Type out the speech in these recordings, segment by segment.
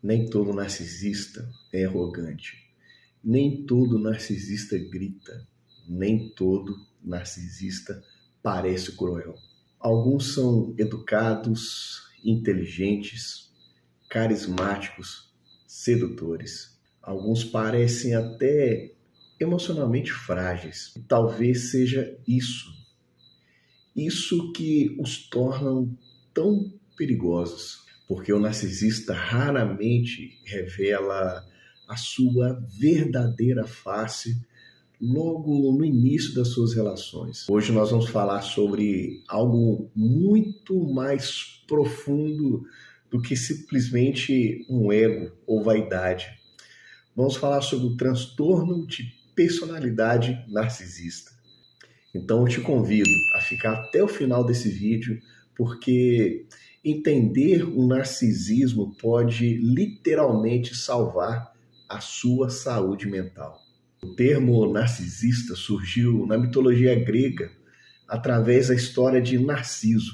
Nem todo narcisista é arrogante. Nem todo narcisista grita. Nem todo narcisista parece cruel. Alguns são educados, inteligentes, carismáticos, sedutores. Alguns parecem até emocionalmente frágeis. E talvez seja isso que os tornam tão perigosos, porque o narcisista raramente revela a sua verdadeira face logo no início das suas relações. Hoje nós vamos falar sobre algo muito mais profundo do que simplesmente um ego ou vaidade. Vamos falar sobre o transtorno de personalidade narcisista. Então eu te convido a ficar até o final desse vídeo, porque entender o narcisismo pode literalmente salvar a sua saúde mental. O termo narcisista surgiu na mitologia grega através da história de Narciso,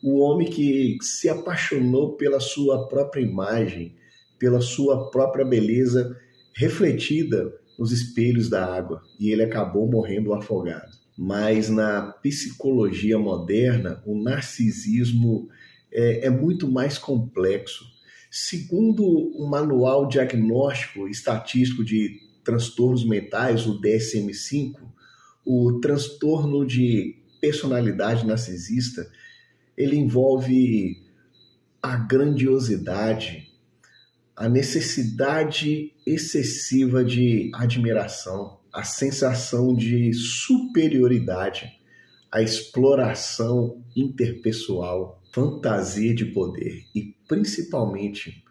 o homem que se apaixonou pela sua própria imagem, pela sua própria beleza refletida nos espelhos da água, e ele acabou morrendo afogado. Mas na psicologia moderna, o narcisismo é muito mais complexo. Segundo o Manual Diagnóstico Estatístico de Transtornos Mentais, o DSM-5, o transtorno de personalidade narcisista, ele envolve a grandiosidade, a necessidade excessiva de admiração, a sensação de superioridade, a exploração interpessoal, fantasia de poder e, principalmente,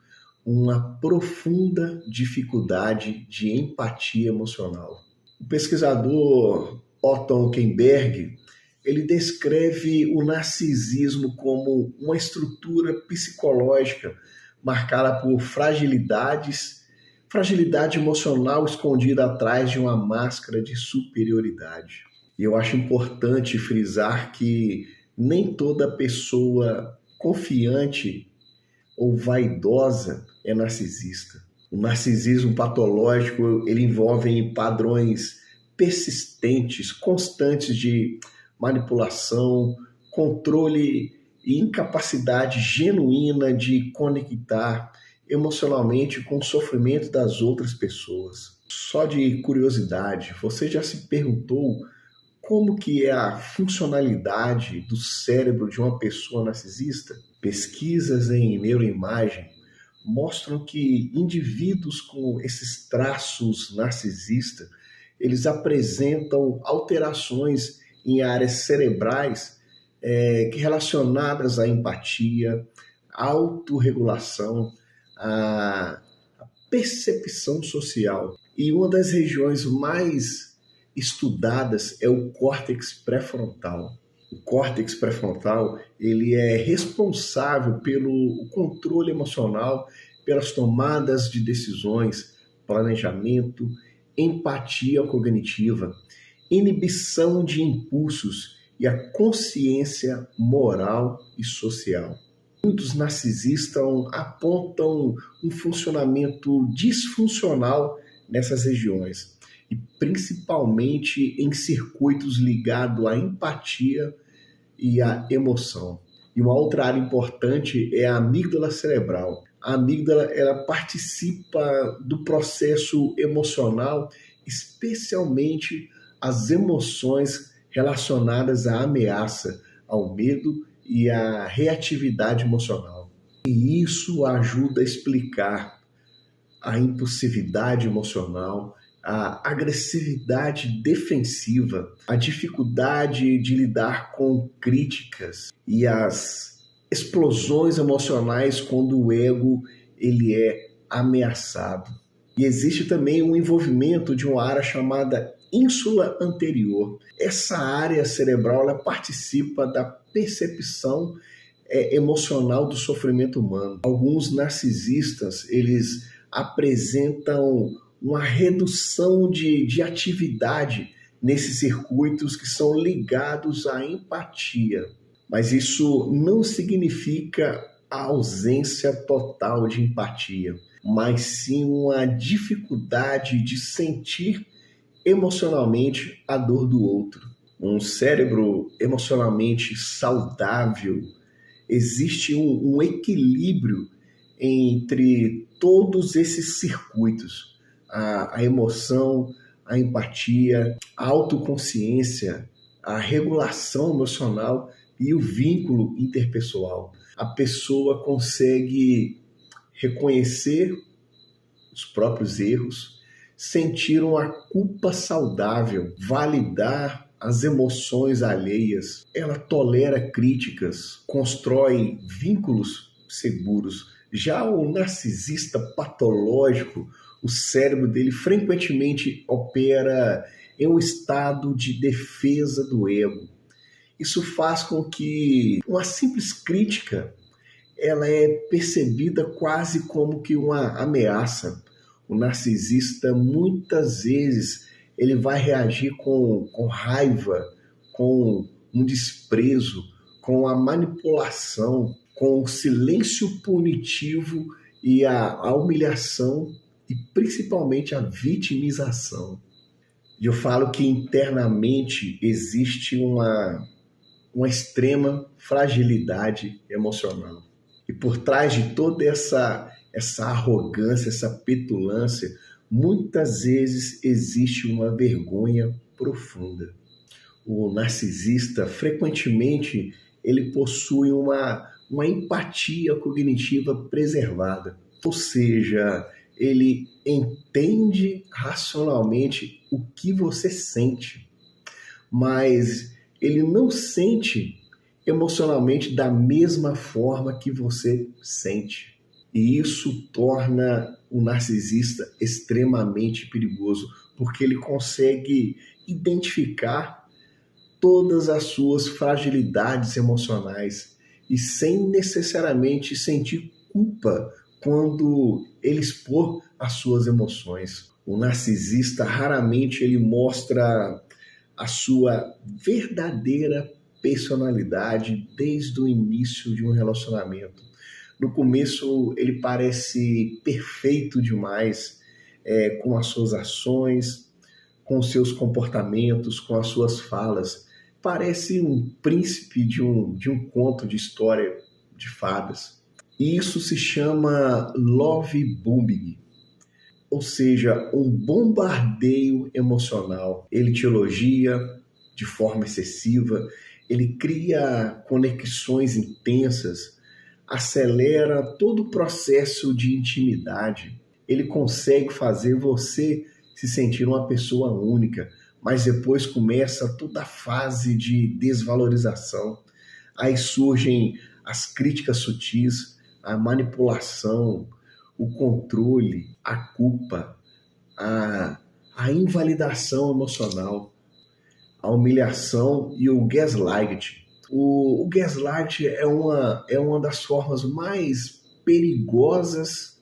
uma profunda dificuldade de empatia emocional. O pesquisador Otto Kemberg, ele descreve o narcisismo como uma estrutura psicológica marcada por fragilidade emocional escondida atrás de uma máscara de superioridade. E eu acho importante frisar que nem toda pessoa confiante ou vaidosa é narcisista. O narcisismo patológico, ele envolve padrões persistentes, constantes de manipulação, controle e incapacidade genuína de conectar emocionalmente com o sofrimento das outras pessoas. Só de curiosidade, você já se perguntou como que é a funcionalidade do cérebro de uma pessoa narcisista? Pesquisas em neuroimagem mostram que indivíduos com esses traços narcisistas, eles apresentam alterações em áreas cerebrais relacionadas à empatia, à autorregulação, à percepção social. E uma das regiões mais estudadas é o córtex pré-frontal. O córtex pré-frontal, ele é responsável pelo controle emocional, pelas tomadas de decisões, planejamento, empatia cognitiva, inibição de impulsos e a consciência moral e social. Muitos narcisistas apontam um funcionamento disfuncional nessas regiões, e principalmente em circuitos ligados à empatia e à emoção. E uma outra área importante é a amígdala cerebral. A amígdala, ela participa do processo emocional, especialmente as emoções relacionadas à ameaça, ao medo e à reatividade emocional. E isso ajuda a explicar a impulsividade emocional, a agressividade defensiva, a dificuldade de lidar com críticas e as explosões emocionais quando o ego ele é ameaçado. E existe também um envolvimento de uma área chamada ínsula anterior. Essa área cerebral ela participa da percepção emocional do sofrimento humano. Alguns narcisistas eles apresentam uma redução de atividade nesses circuitos que são ligados à empatia. Mas isso não significa a ausência total de empatia. mas sim uma dificuldade de sentir emocionalmente a dor do outro. Um cérebro emocionalmente saudável, existe um equilíbrio entre todos esses circuitos: a emoção, a empatia, a autoconsciência, a regulação emocional e o vínculo interpessoal. A pessoa consegue reconhecer os próprios erros, sentir uma culpa saudável, validar as emoções alheias. Ela tolera críticas, constrói vínculos seguros. Já o narcisista patológico, o cérebro dele frequentemente opera em um estado de defesa do ego. Isso faz com que uma simples crítica ela é percebida quase como que uma ameaça. O narcisista, muitas vezes, ele vai reagir com raiva, com um desprezo, com a manipulação, com o silêncio punitivo e a humilhação e principalmente a vitimização. E eu falo que internamente existe uma extrema fragilidade emocional. E por trás de toda essa arrogância, essa petulância, muitas vezes existe uma vergonha profunda. O narcisista, frequentemente, ele possui uma empatia cognitiva preservada. Ou seja, ele entende racionalmente o que você sente, mas ele não sente emocionalmente da mesma forma que você sente. E isso torna o narcisista extremamente perigoso, porque ele consegue identificar todas as suas fragilidades emocionais e sem necessariamente sentir culpa quando ele expor as suas emoções. O narcisista raramente ele mostra a sua verdadeira personalidade desde o início de um relacionamento. No começo ele parece perfeito demais, com as suas ações, com os seus comportamentos, com as suas falas. Parece um príncipe de um conto de história de fadas. E isso se chama love bombing, ou seja, um bombardeio emocional. Ele te elogia de forma excessiva, ele cria conexões intensas, acelera todo o processo de intimidade. Ele consegue fazer você se sentir uma pessoa única, mas depois começa toda a fase de desvalorização. Aí surgem as críticas sutis, a manipulação, o controle, a culpa, a invalidação emocional, a humilhação e o gaslight. O gaslight é uma das formas mais perigosas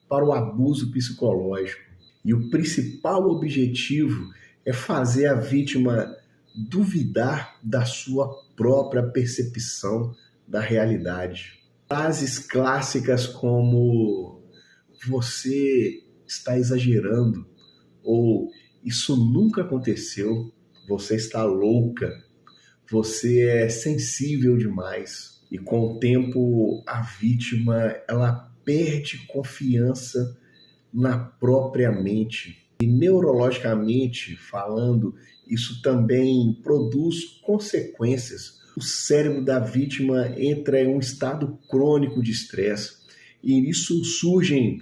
para o abuso psicológico. E o principal objetivo é fazer a vítima duvidar da sua própria percepção da realidade. Frases clássicas como "você está exagerando" ou "isso nunca aconteceu", "você está louca", "você é sensível demais". E com o tempo a vítima ela perde confiança na própria mente. E neurologicamente falando, isso também produz consequências. O cérebro da vítima entra em um estado crônico de estresse e nisso surgem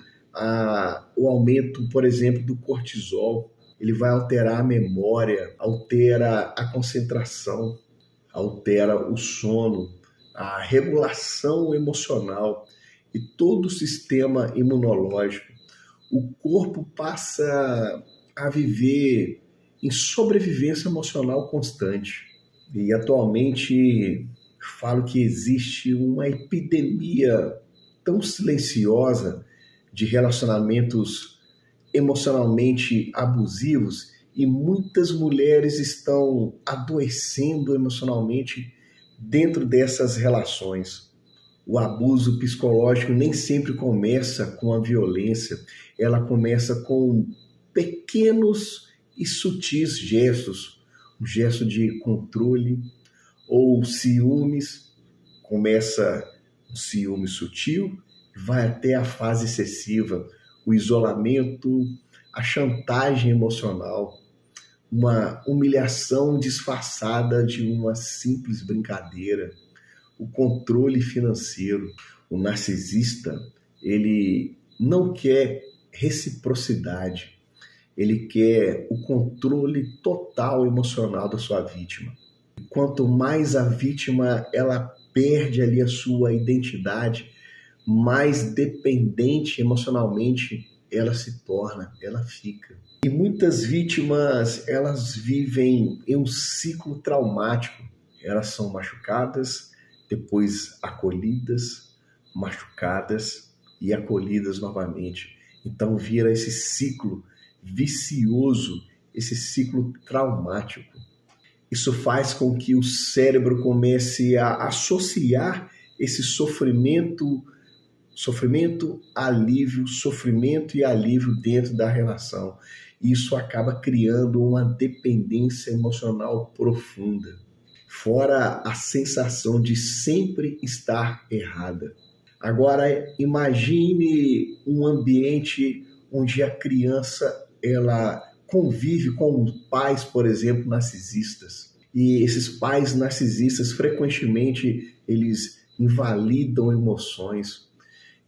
o aumento, por exemplo, do cortisol. Ele vai alterar a memória, altera a concentração, altera o sono, a regulação emocional e todo o sistema imunológico. O corpo passa a viver em sobrevivência emocional constante. E atualmente falo que existe uma epidemia tão silenciosa de relacionamentos emocionalmente abusivos e muitas mulheres estão adoecendo emocionalmente dentro dessas relações. O abuso psicológico nem sempre começa com a violência, ela começa com pequenos e sutis gestos, um gesto de controle ou ciúmes, começa um ciúme sutil, vai até a fase excessiva, o isolamento, a chantagem emocional, uma humilhação disfarçada de uma simples brincadeira, o controle financeiro. O narcisista, ele não quer reciprocidade, ele quer o controle total emocional da sua vítima. Quanto mais a vítima ela perde ali a sua identidade, mais dependente emocionalmente ela se torna, ela fica. E muitas vítimas, elas vivem em um ciclo traumático. Elas são machucadas, depois acolhidas, machucadas e acolhidas novamente. Então vira esse ciclo vicioso, esse ciclo traumático. Isso faz com que o cérebro comece a associar esse sofrimento, alívio, sofrimento e alívio dentro da relação. Isso acaba criando uma dependência emocional profunda, fora a sensação de sempre estar errada. Agora, imagine um ambiente onde a criança ela convive com pais, por exemplo, narcisistas. E esses pais narcisistas, frequentemente, eles invalidam emoções,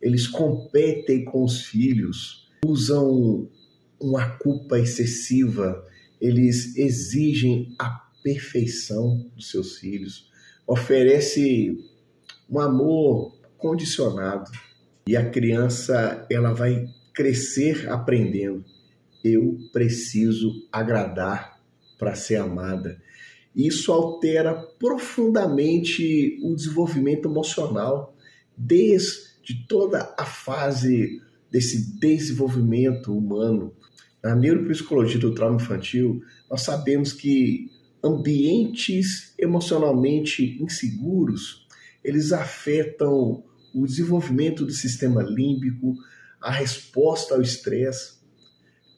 eles competem com os filhos, usam uma culpa excessiva, eles exigem a perfeição dos seus filhos, oferece um amor condicionado. E a criança ela vai crescer aprendendo. Eu preciso agradar para ser amada. Isso altera profundamente o desenvolvimento emocional, desde toda a fase desse desenvolvimento humano. Na neuropsicologia do trauma infantil, nós sabemos que ambientes emocionalmente inseguros, eles afetam o desenvolvimento do sistema límbico, a resposta ao estresse,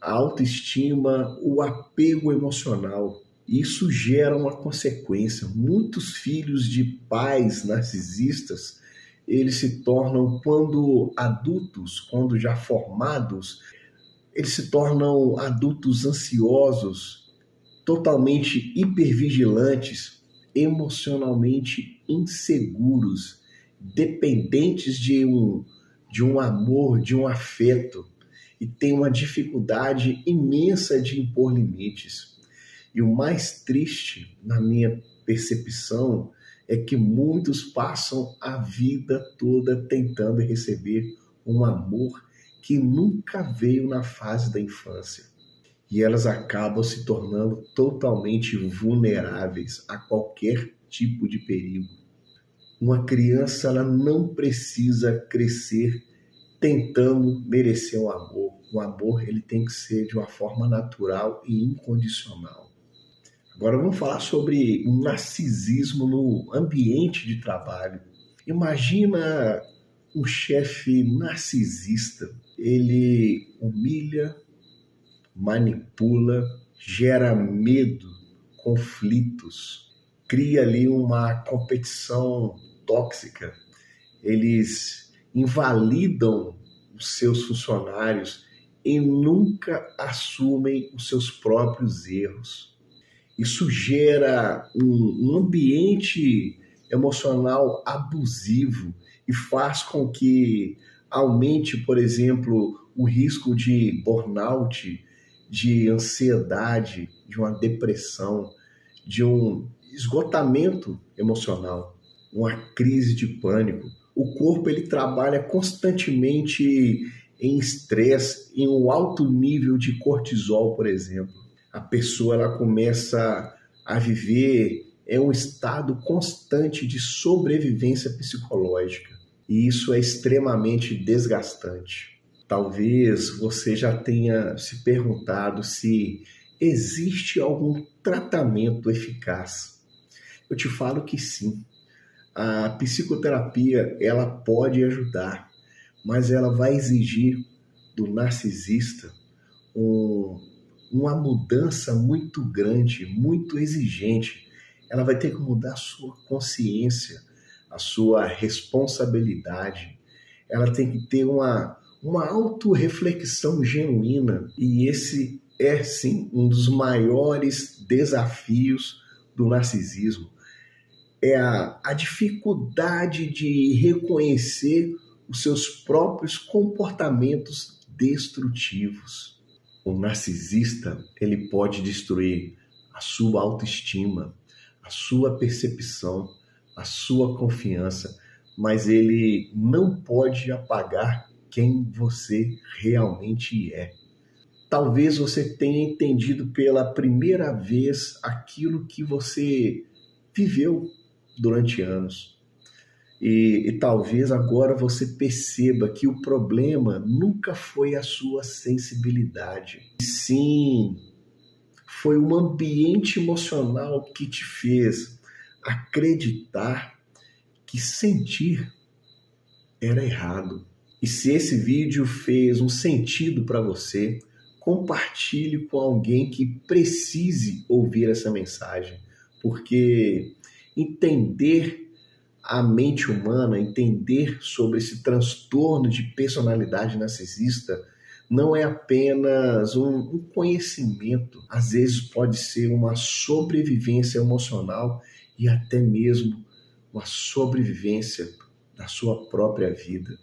a autoestima, o apego emocional. Isso gera uma consequência. Muitos filhos de pais narcisistas, eles se tornam, quando adultos, quando já formados, eles se tornam adultos ansiosos, totalmente hipervigilantes, emocionalmente inseguros, dependentes de um amor, de um afeto, e têm uma dificuldade imensa de impor limites. E o mais triste, na minha percepção, é que muitos passam a vida toda tentando receber um amor que nunca veio na fase da infância. E elas acabam se tornando totalmente vulneráveis a qualquer tipo de perigo. Uma criança ela não precisa crescer tentando merecer um amor. O amor ele tem que ser de uma forma natural e incondicional. Agora vamos falar sobre o narcisismo no ambiente de trabalho. Imagina um chefe narcisista. Ele humilha, manipula, gera medo, conflitos, cria ali uma competição tóxica. Eles invalidam os seus funcionários e nunca assumem os seus próprios erros. Isso gera um ambiente emocional abusivo e faz com que aumente, por exemplo, o risco de burnout, de ansiedade, de uma depressão, de um esgotamento emocional, uma crise de pânico. O corpo ele trabalha constantemente em estresse, em um alto nível de cortisol, por exemplo. A pessoa ela começa a viver em um estado constante de sobrevivência psicológica. E isso é extremamente desgastante. Talvez você já tenha se perguntado se existe algum tratamento eficaz. Eu te falo que sim. A psicoterapia, ela pode ajudar, mas ela vai exigir do narcisista um, uma mudança muito grande, muito exigente. Ela vai ter que mudar a sua consciência, a sua responsabilidade. Ela tem que ter uma autorreflexão genuína. E esse é, sim, um dos maiores desafios do narcisismo. É a dificuldade de reconhecer os seus próprios comportamentos destrutivos. O narcisista, ele pode destruir a sua autoestima, a sua percepção, a sua confiança, mas ele não pode apagar quem você realmente é. Talvez você tenha entendido pela primeira vez aquilo que você viveu durante anos. E talvez agora você perceba que o problema nunca foi a sua sensibilidade. Sim, foi um ambiente emocional que te fez acreditar que sentir era errado. E se esse vídeo fez um sentido para você, compartilhe com alguém que precise ouvir essa mensagem, porque entender a mente humana, entender sobre esse transtorno de personalidade narcisista, não é apenas um conhecimento, às vezes pode ser uma sobrevivência emocional e até mesmo uma sobrevivência da sua própria vida.